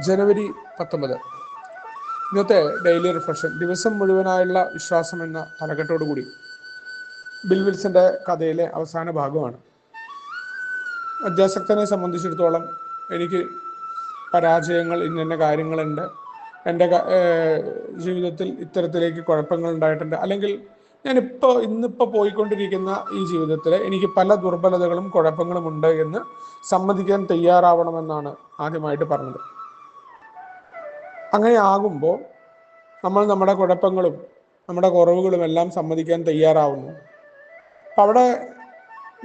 ജനുവരി 19 ഇന്നത്തെ daily reflection. ദിവസം മുഴുവനായുള്ള വിശ്വാസം എന്ന തലക്കെട്ടോടുകൂടി ബിൽ വിൽസന്റെ കഥയിലെ അവസാന ഭാഗമാണ്. മദ്യാസക്തനെ സംബന്ധിച്ചിടത്തോളം എനിക്ക് പരാജയങ്ങൾ, ഇന്ന കാര്യങ്ങളുണ്ട്, എൻ്റെ ജീവിതത്തിൽ ഇത്തരത്തിലേക്ക് കുഴപ്പങ്ങൾ ഉണ്ടായിട്ടുണ്ട്, അല്ലെങ്കിൽ ഇന്നിപ്പോൾ പോയിക്കൊണ്ടിരിക്കുന്ന ഈ ജീവിതത്തിൽ എനിക്ക് പല ദുർബലതകളും കുഴപ്പങ്ങളും ഉണ്ട് എന്ന് സമ്മതിക്കാൻ തയ്യാറാവണമെന്നാണ് ആദ്യമായിട്ട് പറഞ്ഞത്. അങ്ങനെ ആകുമ്പോൾ നമ്മൾ നമ്മുടെ കുഴപ്പങ്ങളും നമ്മുടെ കുറവുകളും എല്ലാം സമ്മതിക്കാൻ തയ്യാറാവുന്നു. അപ്പം അവിടെ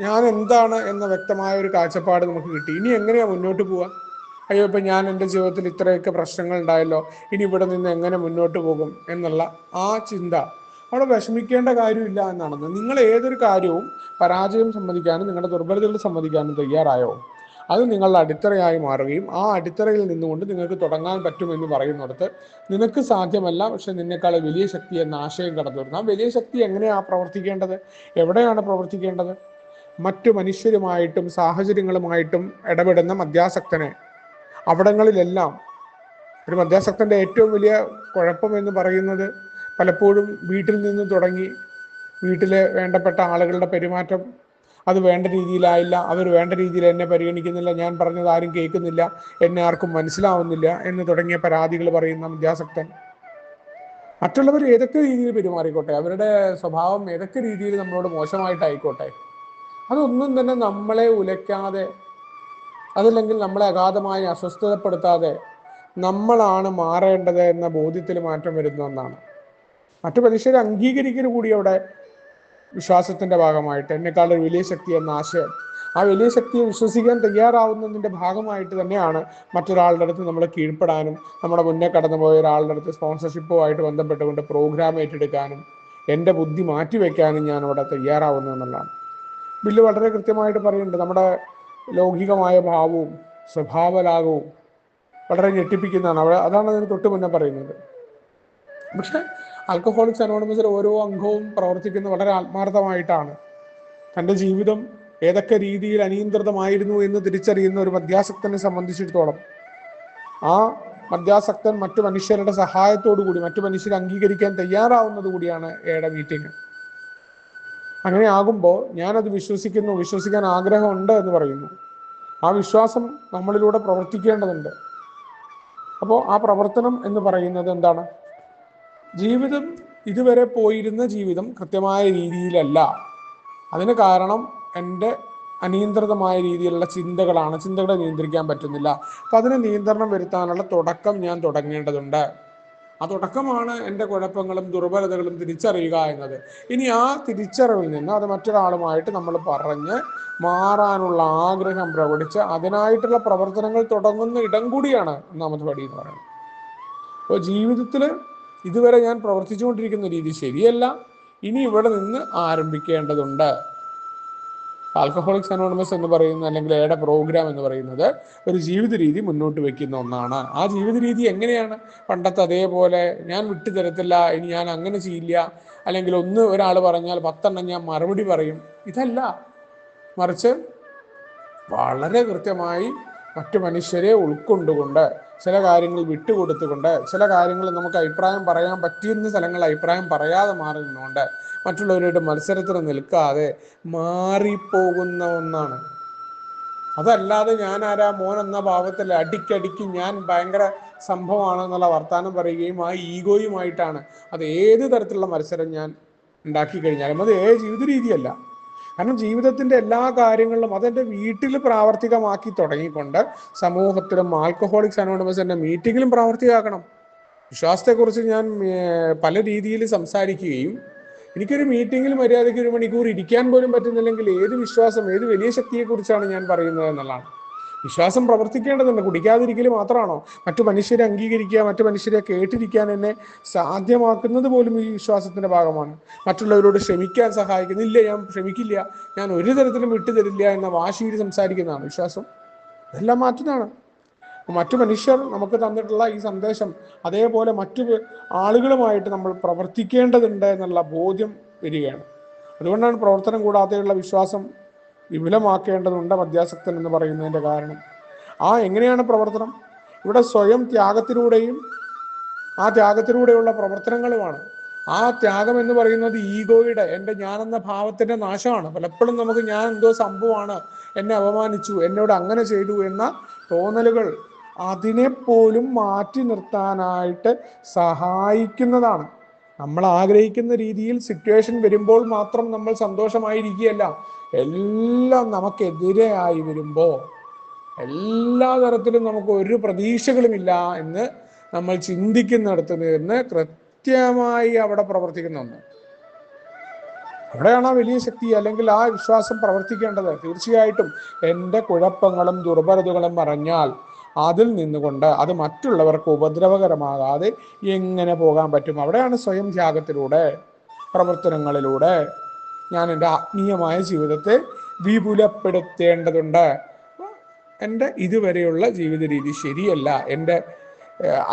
ഞാൻ എന്താണ് എന്ന വ്യക്തമായ ഒരു കാഴ്ചപ്പാട് നമുക്ക് കിട്ടി. ഇനി എങ്ങനെയാണ് മുന്നോട്ട് പോവുക? അയ്യോ, ഇപ്പം ഞാൻ എൻ്റെ ജീവിതത്തിൽ ഇത്രയൊക്കെ പ്രശ്നങ്ങൾ ഉണ്ടായല്ലോ, ഇനി ഇവിടെ നിന്ന് എങ്ങനെ മുന്നോട്ട് പോകും എന്നുള്ള ആ ചിന്ത, അവിടെ വിഷമിക്കേണ്ട കാര്യമില്ല എന്നാണെന്ന്. നിങ്ങൾ ഏതൊരു കാര്യവും പരാജയം സമ്മതിക്കാനും നിങ്ങളുടെ ദുർബലതകൾ സമ്മതിക്കാനും തയ്യാറായോ, അത് നിങ്ങളുടെ അടിത്തറയായി മാറുകയും ആ അടിത്തറയിൽ നിന്നുകൊണ്ട് നിങ്ങൾക്ക് തുടങ്ങാൻ പറ്റുമെന്ന് പറയുന്നിടത്ത് നിനക്ക് സാധ്യമല്ല, പക്ഷെ നിന്നെക്കാൾ വലിയ ശക്തി എന്ന ആശയം കടന്നു വരുന്നു. ആ വലിയ ശക്തി എങ്ങനെയാണ് പ്രവർത്തിക്കേണ്ടത്, എവിടെയാണ് പ്രവർത്തിക്കേണ്ടത്? മറ്റു മനുഷ്യരുമായിട്ടും സാഹചര്യങ്ങളുമായിട്ടും ഇടപെടുന്ന മദ്യാസക്തനെ അവിടങ്ങളിലെല്ലാം, ഒരു മദ്യാസക്തൻ്റെ ഏറ്റവും വലിയ കുഴപ്പം എന്ന് പറയുന്നത് പലപ്പോഴും വീട്ടിൽ നിന്ന് തുടങ്ങി വീട്ടിലെ വേണ്ടപ്പെട്ട ആളുകളുടെ പെരുമാറ്റം അത് വേണ്ട രീതിയിലായില്ല, അവർ വേണ്ട രീതിയിൽ എന്നെ പരിഗണിക്കുന്നില്ല, ഞാൻ പറഞ്ഞത് ആരും കേൾക്കുന്നില്ല, എന്നെ ആർക്കും മനസ്സിലാവുന്നില്ല എന്ന് തുടങ്ങിയ പരാതികൾ പറയുന്ന മദ്യാസക്തൻ മറ്റുള്ളവർ ഏതൊക്കെ രീതിയിൽ പെരുമാറിക്കോട്ടെ, അവരുടെ സ്വഭാവം ഏതൊക്കെ രീതിയിൽ നമ്മളോട് മോശമായിട്ടായിക്കോട്ടെ, അതൊന്നും തന്നെ നമ്മളെ ഉലയ്ക്കാതെ, അതല്ലെങ്കിൽ നമ്മളെ അഗാധമായി അസ്വസ്ഥതപ്പെടുത്താതെ നമ്മളാണ് മാറേണ്ടത് എന്ന ബോധ്യത്തിൽ മാറ്റം വരുന്ന ഒന്നാണ്. മറ്റു മനുഷ്യരെ അംഗീകരിക്കൽ കൂടി അവിടെ വിശ്വാസത്തിന്റെ ഭാഗമായിട്ട്, എന്നെക്കാൾ ഒരു വലിയ ശക്തി എന്ന ആശയം, ആ വലിയ ശക്തിയെ വിശ്വസിക്കാൻ തയ്യാറാവുന്നതിൻ്റെ ഭാഗമായിട്ട് തന്നെയാണ് മറ്റൊരാളുടെ അടുത്ത് നമ്മൾ കീഴ്പ്പെടാനും, നമ്മുടെ മുന്നേ കടന്നുപോയ ഒരാളുടെ അടുത്ത് സ്പോൺസർഷിപ്പുമായിട്ട് ബന്ധപ്പെട്ടുകൊണ്ട് പ്രോഗ്രാം ഏറ്റെടുക്കാനും, എൻ്റെ ബുദ്ധി മാറ്റിവെക്കാനും ഞാൻ അവിടെ തയ്യാറാവുന്നു എന്നുള്ളതാണ്. ബില്ല് വളരെ കൃത്യമായിട്ട് പറയുന്നുണ്ട്. നമ്മുടെ ലൗകികമായ ഭാവവും സ്വഭാവലാകവും വളരെ ഞെട്ടിപ്പിക്കുന്നതാണ്. അതാണ് അതിന് തൊട്ട് മുന്നേ പറയുന്നത്. പക്ഷെ ആൽക്കഹോളിക്സ് അനോണിമസിൽ ഓരോ അംഗവും പ്രവർത്തിക്കുന്ന വളരെ ആത്മാർത്ഥമായിട്ടാണ്. തൻ്റെ ജീവിതം ഏതൊക്കെ രീതിയിൽ അനിയന്ത്രിതമായിരുന്നു എന്ന് തിരിച്ചറിയുന്ന ഒരു മദ്യാസക്തനെ സംബന്ധിച്ചിടത്തോളം ആ മദ്യാസക്തൻ മറ്റു മനുഷ്യരുടെ സഹായത്തോടു കൂടി മറ്റു മനുഷ്യരെ അംഗീകരിക്കാൻ തയ്യാറാവുന്നത് കൂടിയാണ് എയുടെ മീറ്റിംഗ്. അങ്ങനെ ആകുമ്പോൾ ഞാനത് വിശ്വസിക്കാൻ ആഗ്രഹമുണ്ട് എന്ന് പറയുന്നു. ആ വിശ്വാസം നമ്മളിലൂടെ പ്രവർത്തിക്കേണ്ടതുണ്ട്. അപ്പോൾ ആ പ്രവർത്തനം എന്ന് പറയുന്നത് എന്താണ്? ജീവിതം ഇതുവരെ പോയിരുന്ന ജീവിതം കൃത്യമായ രീതിയിലല്ല. അതിന് കാരണം എൻ്റെ അനിയന്ത്രിതമായ രീതിയിലുള്ള ചിന്തകളാണ്. ചിന്തകളെ നിയന്ത്രിക്കാൻ പറ്റുന്നില്ല. അപ്പം അതിന് നിയന്ത്രണം വരുത്താനുള്ള തുടക്കം ഞാൻ തുടങ്ങേണ്ടതുണ്ട്. ആ തുടക്കമാണ് എൻ്റെ കുഴപ്പങ്ങളും ദുർബലതകളും തിരിച്ചറിയുക എന്നത്. ഇനി ആ തിരിച്ചറിവിൽ നിന്ന് അത് മറ്റൊരാളുമായിട്ട് നമ്മൾ പറഞ്ഞ് മാറാനുള്ള ആഗ്രഹം പ്രകടിച്ച് അതിനായിട്ടുള്ള പ്രവർത്തനങ്ങൾ തുടങ്ങുന്ന ഇടം കൂടിയാണ് ഒന്നാമത്തെ പടി എന്ന് പറയുന്നത്. അപ്പോൾ ജീവിതത്തിൽ ഇതുവരെ ഞാൻ പ്രവർത്തിച്ചുകൊണ്ടിരിക്കുന്ന രീതി ശരിയല്ല, ഇനി ഇവിടെ നിന്ന് ആരംഭിക്കേണ്ടതുണ്ട്. ആൽക്കഹോളിക്സ് അനോണിമസ് എന്ന് പറയുന്ന, അല്ലെങ്കിൽ എയുടെ പ്രോഗ്രാം എന്ന് പറയുന്നത് ഒരു ജീവിത രീതി മുന്നോട്ട് വെക്കുന്ന ഒന്നാണ്. ആ ജീവിത രീതി എങ്ങനെയാണ്? പണ്ടത്തെ അതേപോലെ ഞാൻ വിട്ടുതരത്തില്ല, ഇനി ഞാൻ അങ്ങനെ ചെയ്യില്ല, അല്ലെങ്കിൽ ഒരാൾ പറഞ്ഞാൽ 10 ഞാൻ മറുപടി പറയും, ഇതല്ല. മറിച്ച് വളരെ കൃത്യമായി മറ്റു മനുഷ്യരെ ഉൾക്കൊണ്ടുകൊണ്ട്, ചില കാര്യങ്ങൾ വിട്ടുകൊടുത്തുകൊണ്ട്, ചില കാര്യങ്ങൾ നമുക്ക് അഭിപ്രായം പറയാൻ പറ്റിയിരുന്ന സ്ഥലങ്ങളിൽ അഭിപ്രായം പറയാതെ മാറി നിന്നുകൊണ്ട്, മറ്റുള്ളവരുടെ മത്സരത്തിന് നിൽക്കാതെ മാറിപ്പോകുന്ന ഒന്നാണ്. അതല്ലാതെ ഞാൻ ആരാ മോൻ എന്ന ഭാവത്തിൽ അടിക്കടിക്ക് ഞാൻ ഭയങ്കര സംഭവമാണെന്നുള്ള വർത്താനം പറയുകയും ആ ഈഗോയുമായിട്ടാണ് അത് ഏത് തരത്തിലുള്ള മത്സരം ഞാൻ ഉണ്ടാക്കി കഴിഞ്ഞാലും അത് ജീവിത രീതിയല്ല. കാരണം ജീവിതത്തിന്റെ എല്ലാ കാര്യങ്ങളിലും അതെൻ്റെ വീട്ടിൽ പ്രാവർത്തികമാക്കി തുടങ്ങിക്കൊണ്ട് സമൂഹത്തിലും ആൽക്കഹോളിക്സ് അനോണിമസിന്റെ മീറ്റിങ്ങിലും പ്രാവർത്തികമാക്കണം. വിശ്വാസത്തെക്കുറിച്ച് ഞാൻ പല രീതിയിൽ സംസാരിക്കുകയും എനിക്കൊരു മീറ്റിങ്ങിൽ മര്യാദയ്ക്ക് 1 മണിക്കൂർ ഇരിക്കാൻ പോലും പറ്റുന്നില്ലെങ്കിൽ ഏത് വിശ്വാസം, ഏത് വലിയ ശക്തിയെക്കുറിച്ചാണ് ഞാൻ പറയുന്നത് എന്നുള്ളതാണ്. വിശ്വാസം പ്രവർത്തിക്കേണ്ടതുണ്ട്. കുടിക്കാതിരിക്കൽ മാത്രമാണോ? മറ്റു മനുഷ്യരെ അംഗീകരിക്കുക, മറ്റു മനുഷ്യരെ കേട്ടിരിക്കാൻ എന്നെ സാധ്യമാക്കുന്നത് പോലും ഈ വിശ്വാസത്തിന്റെ ഭാഗമാണ്. മറ്റുള്ളവരോട് ക്ഷമിക്കാൻ സഹായിക്കുന്നില്ല, ഞാൻ ക്ഷമിക്കില്ല, ഞാൻ ഒരു തരത്തിലും വിട്ടുതരില്ല എന്ന വാശിയിൽ സംസാരിക്കുന്നതാണ് വിശ്വാസം. ഇതെല്ലാം മാറ്റുന്നതാണ്. മറ്റു മനുഷ്യർ നമുക്ക് തന്നിട്ടുള്ള ഈ സന്ദേശം അതേപോലെ മറ്റു ആളുകളുമായിട്ട് നമ്മൾ പ്രവർത്തിക്കേണ്ടതുണ്ട് എന്നുള്ള ബോധ്യം വരികയാണ്. അതുകൊണ്ടാണ് പ്രവർത്തനം കൂടാതെയുള്ള വിശ്വാസം വിപുലമാക്കേണ്ടതുണ്ട് മദ്യാസക്തൻ എന്ന് പറയുന്നതിൻ്റെ കാരണം. എങ്ങനെയാണ് പ്രവർത്തനം? ഇവിടെ സ്വയം ത്യാഗത്തിലൂടെയും ആ ത്യാഗത്തിലൂടെയുള്ള പ്രവർത്തനങ്ങളുമാണ്. ആ ത്യാഗം എന്ന് പറയുന്നത് ഈഗോയുടെ, എൻ്റെ ഞാനെന്ന ഭാവത്തിന്റെ നാശമാണ്. പലപ്പോഴും നമുക്ക് ഞാൻ എന്തോ സംഭവമാണ്, എന്നെ അപമാനിച്ചു, എന്നോട് അങ്ങനെ ചെയ്തു എന്ന തോന്നലുകൾ അതിനെപ്പോലും മാറ്റി നിർത്താനായിട്ട് സഹായിക്കുന്നതാണ്. നമ്മൾ ആഗ്രഹിക്കുന്ന രീതിയിൽ സിറ്റുവേഷൻ വരുമ്പോൾ മാത്രം നമ്മൾ സന്തോഷമായിരിക്കുകയല്ല, എല്ലാം നമുക്കെതിരെയായി വരുമ്പോൾ, എല്ലാ തരത്തിലും നമുക്ക് ഒരു പ്രതീക്ഷകളുമില്ല എന്ന് നമ്മൾ ചിന്തിക്കുന്നിടത്ത് നിന്ന് കൃത്യമായി അവിടെ പ്രവർത്തിക്കുന്ന ഒന്ന്, അവിടെയാണ് ആ വലിയ ശക്തി അല്ലെങ്കിൽ ആ വിശ്വാസം പ്രവർത്തിക്കേണ്ടത്. തീർച്ചയായിട്ടും എൻ്റെ കുഴപ്പങ്ങളും ദുർബലതകളും പറഞ്ഞാൽ അതിൽ നിന്നുകൊണ്ട് അത് മറ്റുള്ളവർക്ക് ഉപദ്രവകരമാകാതെ എങ്ങനെ പോകാൻ പറ്റും? അവിടെയാണ് സ്വയം ത്യാഗത്തിലൂടെ, പ്രവർത്തനങ്ങളിലൂടെ ഞാൻ എൻ്റെ ആത്മീയമായ ജീവിതത്തെ വിപുലപ്പെടുത്തേണ്ടതുണ്ട്. എൻ്റെ ഇതുവരെയുള്ള ജീവിത രീതി ശരിയല്ല, എൻ്റെ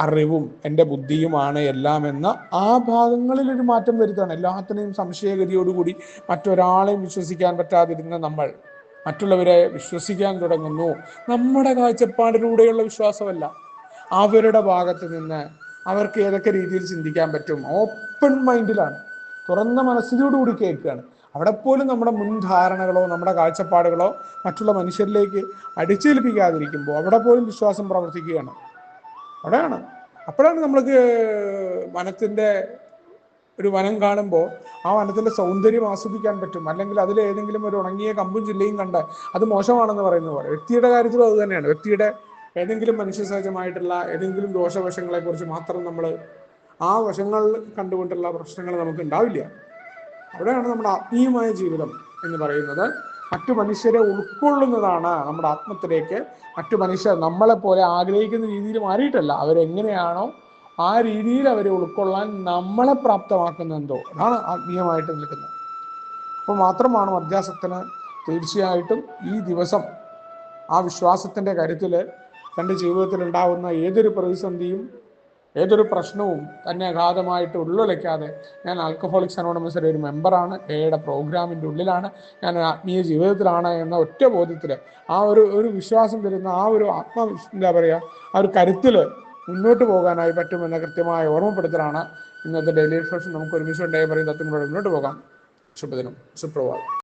അറിവും എൻ്റെ ബുദ്ധിയുമാണ് എല്ലാം എന്ന ആ ഭാഗങ്ങളിൽ ഒരു മാറ്റം വരുത്താണ്. എല്ലാത്തിനെയും സംശയഗതിയോടുകൂടി മറ്റൊരാളെയും വിശ്വസിക്കാൻ പറ്റാതിരുന്ന നമ്മൾ മറ്റുള്ളവരെ വിശ്വസിക്കാൻ തുടങ്ങുന്നു. നമ്മുടെ കാഴ്ചപ്പാടിലൂടെയുള്ള വിശ്വാസമല്ല, അവരുടെ ഭാഗത്ത് നിന്ന് അവർക്ക് ഏതൊക്കെ രീതിയിൽ ചിന്തിക്കാൻ പറ്റും, ഓപ്പൺ മൈൻഡിലാണ്, തുറന്ന മനസ്സിനോടുകൂടി കേൾക്കുകയാണ്. അവിടെ പോലും നമ്മുടെ മുൻധാരണകളോ നമ്മുടെ കാഴ്ചപ്പാടുകളോ മറ്റുള്ള മനുഷ്യരിലേക്ക് അടിച്ചേൽപ്പിക്കാതിരിക്കുമ്പോൾ അവിടെ പോലും വിശ്വാസം പ്രവർത്തിക്കുകയാണ്. അവിടെയാണ്, അപ്പോഴാണ് നമ്മൾക്ക് വനത്തിൻ്റെ ഒരു വനം കാണുമ്പോൾ ആ വനത്തിൻ്റെ സൗന്ദര്യം ആസ്വദിക്കാൻ പറ്റും. അല്ലെങ്കിൽ അതിൽ ഏതെങ്കിലും ഒരു ഉണങ്ങിയ കമ്പും ചില്ലയും കണ്ട് അത് മോശമാണെന്ന് പറയുന്ന പോലെ വ്യക്തിയുടെ കാര്യത്തിലും അത് തന്നെയാണ്. വ്യക്തിയുടെ ഏതെങ്കിലും മനുഷ്യസഹജമായിട്ടുള്ള ഏതെങ്കിലും ദോഷവശങ്ങളെക്കുറിച്ച് മാത്രം നമ്മൾ ആ വശങ്ങൾ കണ്ടുകൊണ്ടുള്ള പ്രശ്നങ്ങൾ നമുക്ക് ഉണ്ടാവില്ല. അവിടെയാണ് നമ്മുടെ ആത്മീയമായ ജീവിതം എന്ന് പറയുന്നത്. മറ്റു മനുഷ്യരെ ഉൾക്കൊള്ളുന്നതാണ് നമ്മുടെ ആത്മത്തിലേക്ക്. മറ്റു മനുഷ്യർ നമ്മളെപ്പോലെ ആഗ്രഹിക്കുന്ന രീതിയിൽ മാറിയിട്ടല്ല, അവരെങ്ങനെയാണോ ആ രീതിയിൽ അവരെ ഉൾക്കൊള്ളാൻ നമ്മളെ പ്രാപ്തമാക്കുന്നെന്തോ അതാണ് ആത്മീയമായിട്ട് നിൽക്കുന്നത്. അപ്പോൾ മാത്രമാണ് മധ്യാസക്തന് തീർച്ചയായിട്ടും ഈ ദിവസം ആ വിശ്വാസത്തിൻ്റെ കരുത്തിൽ തൻ്റെ ജീവിതത്തിൽ ഉണ്ടാകുന്ന ഏതൊരു പ്രതിസന്ധിയും ഏതൊരു പ്രശ്നവും തന്നെ അഗാധമായിട്ട് ഉള്ളുലയ്ക്കാതെ, ഞാൻ ആൽക്കഹോളിക്സ് അനോണിമസിലെ ഒരു മെമ്പറാണ്, എയുടെ പ്രോഗ്രാമിൻ്റെ ഉള്ളിലാണ്, ഞാൻ ആത്മീയ ജീവിതത്തിലാണ് എന്ന ഒറ്റ ബോധ്യത്തിൽ ആ ഒരു വിശ്വാസം തരുന്ന ആ ഒരു എന്താ പറയുക, ആ ഒരു കരുത്തിൽ മുന്നോട്ട് പോകാനായി പറ്റുമെന്ന കൃത്യമായ ഓർമ്മപ്പെടുത്തലാണ് ഇന്നത്തെ ഡെയിലി റിഫ്ലക്ഷൻ. നമുക്ക് ഒരുമിച്ച് ഡേ പറയും തത്വങ്ങളോട് മുന്നോട്ട് പോകാം. ശുഭദിനം, സുപ്രഭാതം.